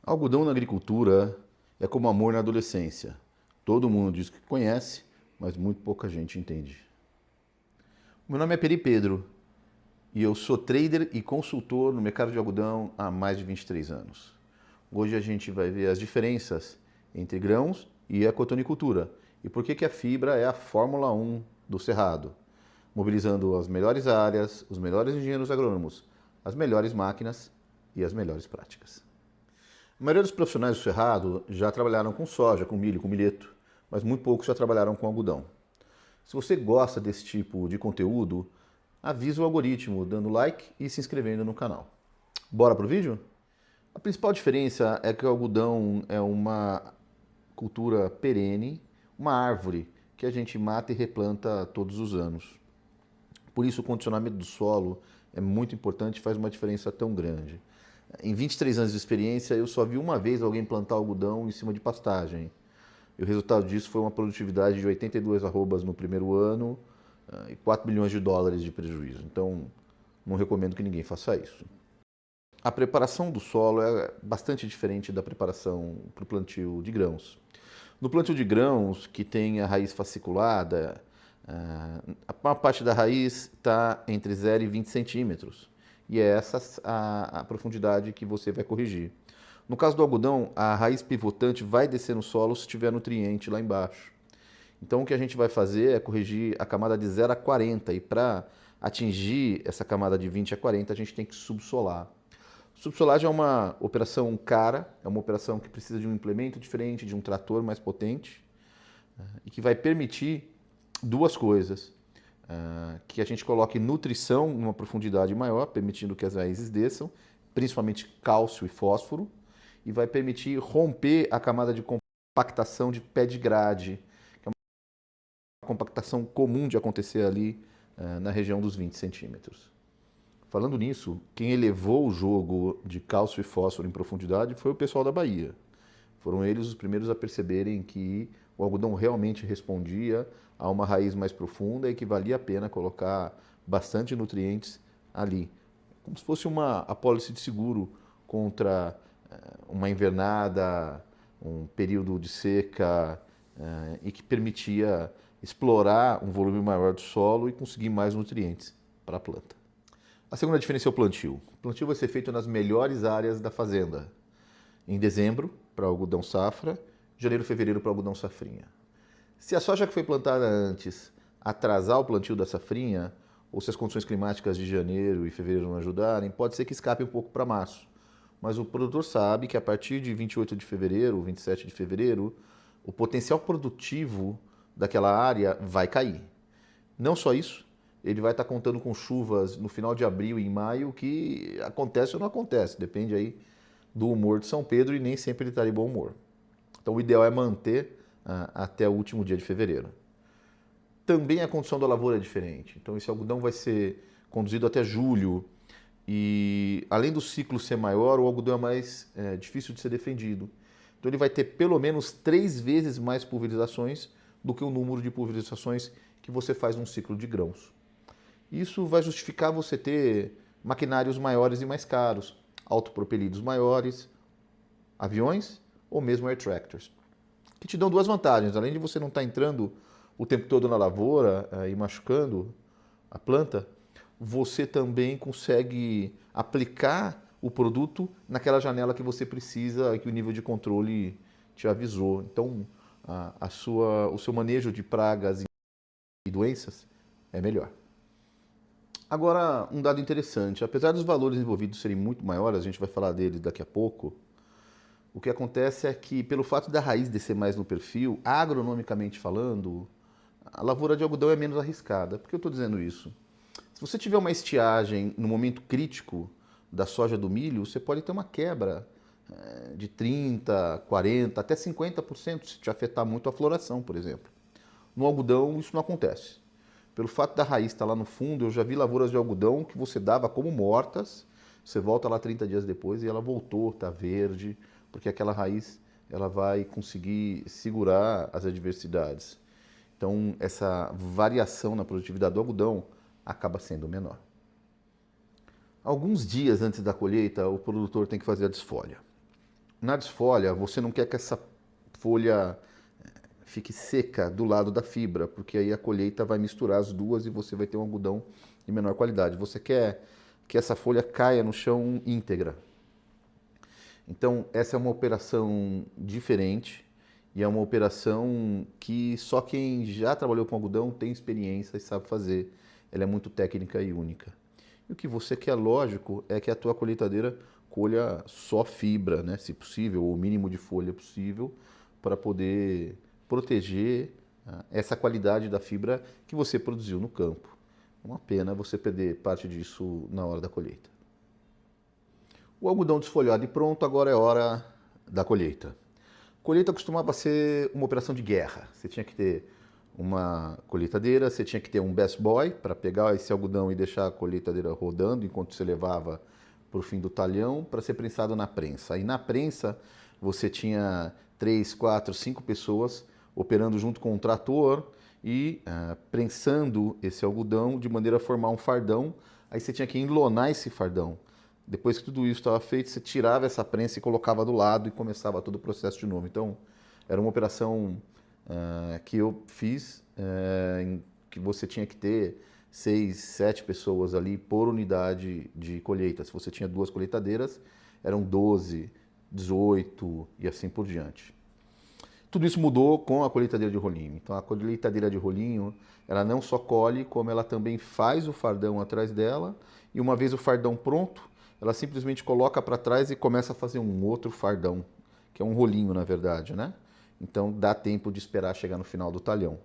Algodão na agricultura é como amor na adolescência. Todo mundo diz que conhece, mas muito pouca gente entende. Meu nome é Peri Pedro e eu sou trader e consultor no mercado de algodão há mais de 23 anos. Hoje a gente vai ver as diferenças entre grãos e a cotonicultura e por que a fibra é a Fórmula 1 do Cerrado, mobilizando as melhores áreas, os melhores engenheiros agrônomos, as melhores máquinas e as melhores práticas. A maioria dos profissionais do Cerrado já trabalharam com soja, com milho, com milheto, mas muito poucos já trabalharam com algodão. Se você gosta desse tipo de conteúdo, avisa o algoritmo dando like e se inscrevendo no canal. Bora pro vídeo? A principal diferença é que o algodão é uma cultura perene, uma árvore que a gente mata e replanta todos os anos. Por isso o condicionamento do solo é muito importante e faz uma diferença tão grande. Em 23 anos de experiência, eu só vi uma vez alguém plantar algodão em cima de pastagem. E o resultado disso foi uma produtividade de 82 arrobas no primeiro ano e 4 milhões de dólares de prejuízo. Então, não recomendo que ninguém faça isso. A preparação do solo é bastante diferente da preparação para o plantio de grãos. No plantio de grãos, que tem a raiz fasciculada, a maior parte da raiz está entre 0 e 20 centímetros. E é essa a profundidade que você vai corrigir. No caso do algodão, a raiz pivotante vai descer no solo se tiver nutriente lá embaixo. Então o que a gente vai fazer é corrigir a camada de 0 a 40 e para atingir essa camada de 20 a 40 a gente tem que subsolar. Subsolagem é uma operação cara, é uma operação que precisa de um implemento diferente, de um trator mais potente e que vai permitir duas coisas. Que a gente coloque nutrição em uma profundidade maior, permitindo que as raízes desçam, principalmente cálcio e fósforo, e vai permitir romper a camada de compactação de pé de grade, que é uma compactação comum de acontecer ali na região dos 20 centímetros. Falando nisso, quem elevou o jogo de cálcio e fósforo em profundidade foi o pessoal da Bahia. Foram eles os primeiros a perceberem que o algodão realmente respondia a uma raiz mais profunda e que valia a pena colocar bastante nutrientes ali. Como se fosse uma apólice de seguro contra uma invernada, um período de seca e que permitia explorar um volume maior do solo e conseguir mais nutrientes para a planta. A segunda diferença é o plantio. O plantio vai ser feito nas melhores áreas da fazenda. Em dezembro, para algodão safra, janeiro, fevereiro para algodão safrinha. Se a soja que foi plantada antes atrasar o plantio da safrinha, ou se as condições climáticas de janeiro e fevereiro não ajudarem, pode ser que escape um pouco para março. Mas o produtor sabe que a partir de 28 de fevereiro, 27 de fevereiro, o potencial produtivo daquela área vai cair. Não só isso, ele vai estar contando com chuvas no final de abril e em maio, que acontece ou não acontece, depende aí do humor de São Pedro e nem sempre ele está de bom humor. Então o ideal é manter até o último dia de fevereiro. Também a condição da lavoura é diferente. Então esse algodão vai ser conduzido até julho e além do ciclo ser maior, o algodão é mais difícil de ser defendido. Então ele vai ter pelo menos 3 vezes mais pulverizações do que o número de pulverizações que você faz num ciclo de grãos. Isso vai justificar você ter maquinários maiores e mais caros, autopropelidos maiores, aviões ou mesmo air tractors, que te dão duas vantagens. Além de você não estar entrando o tempo todo na lavoura e machucando a planta, você também consegue aplicar o produto naquela janela que você precisa e que o nível de controle te avisou. Então, o seu manejo de pragas e doenças é melhor. Agora, um dado interessante, apesar dos valores envolvidos serem muito maiores, a gente vai falar deles daqui a pouco, o que acontece é que, pelo fato da raiz descer mais no perfil, agronomicamente falando, a lavoura de algodão é menos arriscada. Por que eu estou dizendo isso? Se você tiver uma estiagem no momento crítico da soja do milho, você pode ter uma quebra de 30%, 40%, até 50% se te afetar muito a floração, por exemplo. No algodão, isso não acontece. Pelo fato da raiz estar lá no fundo, eu já vi lavouras de algodão que você dava como mortas, você volta lá 30 dias depois e ela voltou, está verde, porque aquela raiz ela vai conseguir segurar as adversidades. Então, essa variação na produtividade do algodão acaba sendo menor. Alguns dias antes da colheita, o produtor tem que fazer a desfolha. Na desfolha, você não quer que essa folha fique seca do lado da fibra, porque aí a colheita vai misturar as duas e você vai ter um algodão de menor qualidade. Você quer que essa folha caia no chão íntegra. Então, essa é uma operação diferente e é uma operação que só quem já trabalhou com algodão tem experiência e sabe fazer. Ela é muito técnica e única. E o que você quer, lógico, é que a tua colheitadeira colha só fibra, né, se possível, ou o mínimo de folha possível, para poder proteger essa qualidade da fibra que você produziu no campo. É uma pena você perder parte disso na hora da colheita. O algodão desfolhado e pronto, agora é hora da colheita. Colheita costumava ser uma operação de guerra. Você tinha que ter uma colheitadeira, você tinha que ter um best boy para pegar esse algodão e deixar a colheitadeira rodando enquanto você levava para o fim do talhão para ser prensado na prensa. Aí na prensa você tinha 3, 4, 5 pessoas operando junto com um trator e prensando esse algodão de maneira a formar um fardão. Aí você tinha que enlonar esse fardão. Depois que tudo isso estava feito, você tirava essa prensa e colocava do lado e começava todo o processo de novo. Então, era uma operação que eu fiz, em que você tinha que ter 6, 7 pessoas ali por unidade de colheita. Se você tinha 2 colheitadeiras, eram 12, 18 e assim por diante. Tudo isso mudou com a colheitadeira de rolinho. Então, a colheitadeira de rolinho, ela não só colhe, como ela também faz o fardão atrás dela. E uma vez o fardão pronto, ela simplesmente coloca para trás e começa a fazer um outro fardão, que é um rolinho, na verdade, né? Então, dá tempo de esperar chegar no final do talhão.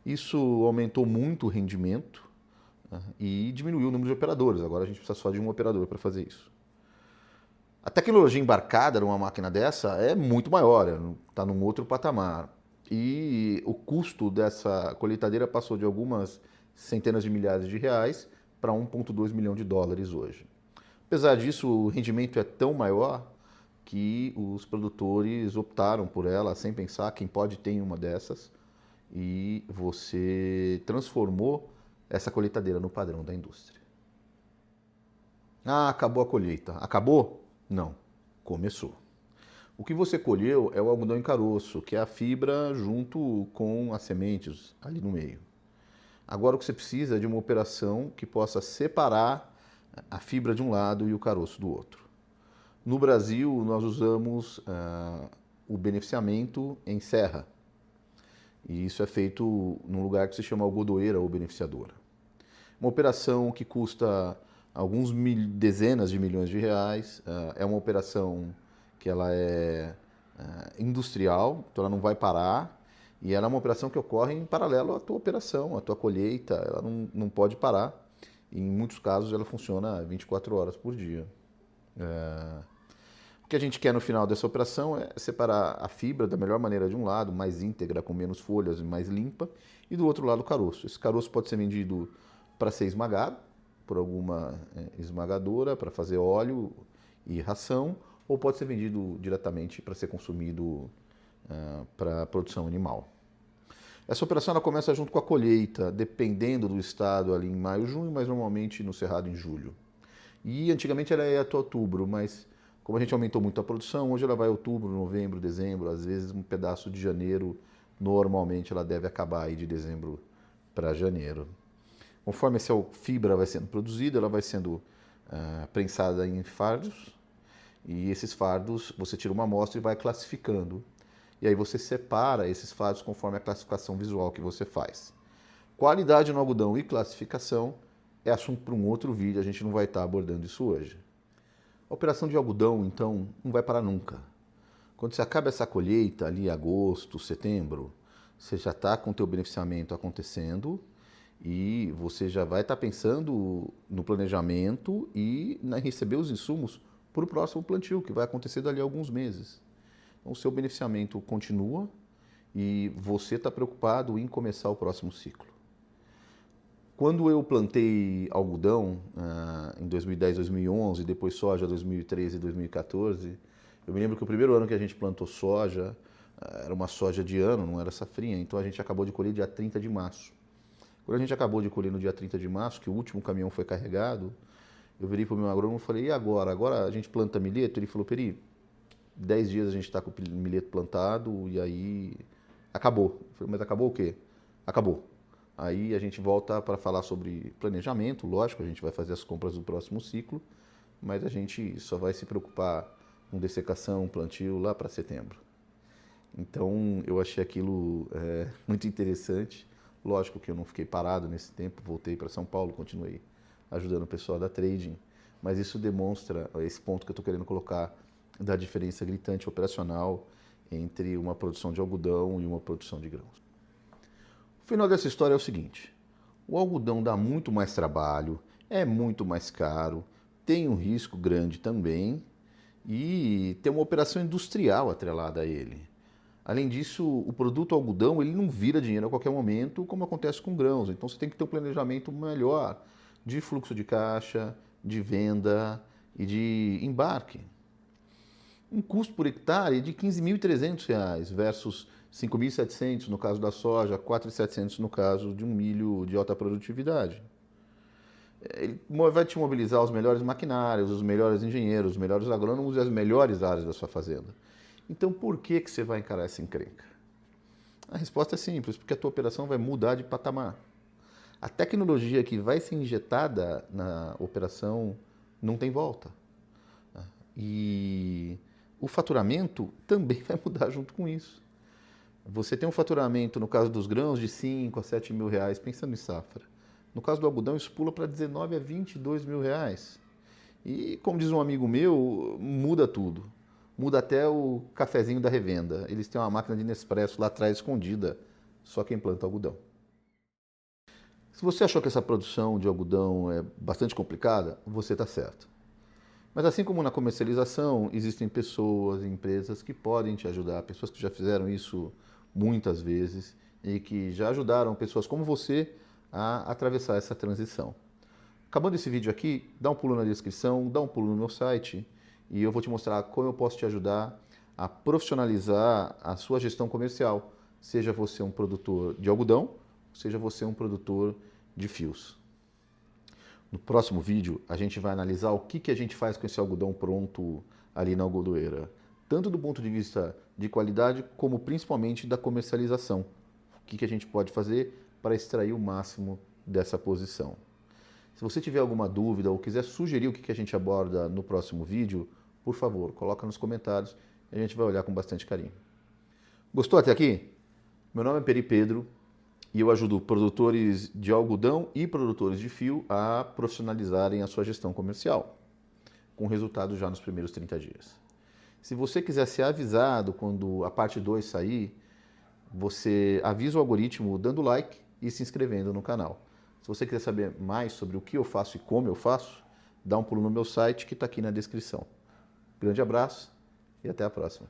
Isso aumentou muito o rendimento, né, e diminuiu o número de operadores. Agora a gente precisa só de um operador para fazer isso. A tecnologia embarcada numa máquina dessa é muito maior, está num outro patamar. E o custo dessa colheitadeira passou de algumas centenas de milhares de reais para 1,2 milhão de dólares hoje. Apesar disso, o rendimento é tão maior que os produtores optaram por ela sem pensar, quem pode ter uma dessas, e você transformou essa colheitadeira no padrão da indústria. Ah, acabou a colheita. Acabou? Não, começou. O que você colheu é o algodão em caroço, que é a fibra junto com as sementes ali no meio. Agora o que você precisa é de uma operação que possa separar a fibra de um lado e o caroço do outro. No Brasil, nós usamos o beneficiamento em serra. E isso é feito num lugar que se chama algodoeira ou beneficiadora. Uma operação que custa alguns dezenas de milhões de reais. É uma operação que ela é industrial, então ela não vai parar. E ela é uma operação que ocorre em paralelo à tua operação, à tua colheita. Ela não pode parar. E em muitos casos ela funciona 24 horas por dia. O que a gente quer no final dessa operação é separar a fibra da melhor maneira de um lado, mais íntegra, com menos folhas e mais limpa, e do outro lado o caroço. Esse caroço pode ser vendido para ser esmagado por alguma esmagadora, para fazer óleo e ração, ou pode ser vendido diretamente para ser consumido para produção animal. Essa operação ela começa junto com a colheita, dependendo do estado ali em maio, junho, mas normalmente no cerrado em julho. E antigamente ela ia até outubro, mas como a gente aumentou muito a produção, hoje ela vai outubro, novembro, dezembro, às vezes um pedaço de janeiro. Normalmente ela deve acabar aí de dezembro para janeiro. Conforme essa fibra vai sendo produzida, ela vai sendo prensada em fardos, e esses fardos você tira uma amostra e vai classificando. E aí você separa esses fardos conforme a classificação visual que você faz. Qualidade no algodão e classificação é assunto para um outro vídeo, a gente não vai estar abordando isso hoje. A operação de algodão, então, não vai parar nunca. Quando você acaba essa colheita ali em agosto, setembro, você já está com o teu beneficiamento acontecendo e você já vai estar pensando no planejamento e em receber os insumos para o próximo plantio, que vai acontecer dali a alguns meses. Então, o seu beneficiamento continua e você está preocupado em começar o próximo ciclo. Quando eu plantei algodão em 2010, 2011, depois soja 2013 e 2014, eu me lembro que o primeiro ano que a gente plantou soja era uma soja de ano, não era safrinha, então a gente acabou de colher dia 30 de março. Quando a gente acabou de colher no dia 30 de março, que o último caminhão foi carregado, eu virei para o meu agrônomo e falei, e agora? Agora a gente planta milheto? Ele falou, Peri, 10 dias a gente está com o milheto plantado e aí acabou. Eu falei, mas acabou o quê? Acabou. Aí a gente volta para falar sobre planejamento, lógico, a gente vai fazer as compras do próximo ciclo, mas a gente só vai se preocupar com dessecação, plantio lá para setembro. Então eu achei aquilo muito interessante. Lógico que eu não fiquei parado nesse tempo, voltei para São Paulo, continuei ajudando o pessoal da trading, mas isso demonstra esse ponto que eu estou querendo colocar da diferença gritante operacional entre uma produção de algodão e uma produção de grãos. O final dessa história é o seguinte: o algodão dá muito mais trabalho, é muito mais caro, tem um risco grande também e tem uma operação industrial atrelada a ele. Além disso, o produto algodão ele não vira dinheiro a qualquer momento, como acontece com grãos. Então você tem que ter um planejamento melhor de fluxo de caixa, de venda e de embarque. Um custo por hectare de R$ 15.300 versus R$ 5.700 no caso da soja, R$ 4.700 no caso de um milho de alta produtividade. Ele vai te mobilizar os melhores maquinários, os melhores engenheiros, os melhores agrônomos e as melhores áreas da sua fazenda. Então, por que você vai encarar essa encrenca? A resposta é simples, porque a tua operação vai mudar de patamar. A tecnologia que vai ser injetada na operação não tem volta. E o faturamento também vai mudar junto com isso. Você tem um faturamento, no caso dos grãos, de 5 a 7 mil reais, pensando em safra. No caso do algodão, isso pula para 19 a 22 mil reais. E, como diz um amigo meu, muda tudo. Muda até o cafezinho da revenda. Eles têm uma máquina de Nespresso lá atrás escondida, só quem planta algodão. Se você achou que essa produção de algodão é bastante complicada, você está certo. Mas assim como na comercialização, existem pessoas, empresas que podem te ajudar, pessoas que já fizeram isso muitas vezes e que já ajudaram pessoas como você a atravessar essa transição. Acabando esse vídeo aqui, dá um pulo na descrição, dá um pulo no meu site e eu vou te mostrar como eu posso te ajudar a profissionalizar a sua gestão comercial, seja você um produtor de algodão, seja você um produtor de fios. No próximo vídeo, a gente vai analisar o que a gente faz com esse algodão pronto ali na algodoeira, tanto do ponto de vista de qualidade, como principalmente da comercialização. O que a gente pode fazer para extrair o máximo dessa posição. Se você tiver alguma dúvida ou quiser sugerir o que a gente aborda no próximo vídeo, por favor, coloca nos comentários e a gente vai olhar com bastante carinho. Gostou até aqui? Meu nome é Peri Pedro e eu ajudo produtores de algodão e produtores de fio a profissionalizarem a sua gestão comercial, com resultado já nos primeiros 30 dias. Se você quiser ser avisado quando a parte 2 sair, você avisa o algoritmo dando like e se inscrevendo no canal. Se você quiser saber mais sobre o que eu faço e como eu faço, dá um pulo no meu site que está aqui na descrição. Grande abraço e até a próxima.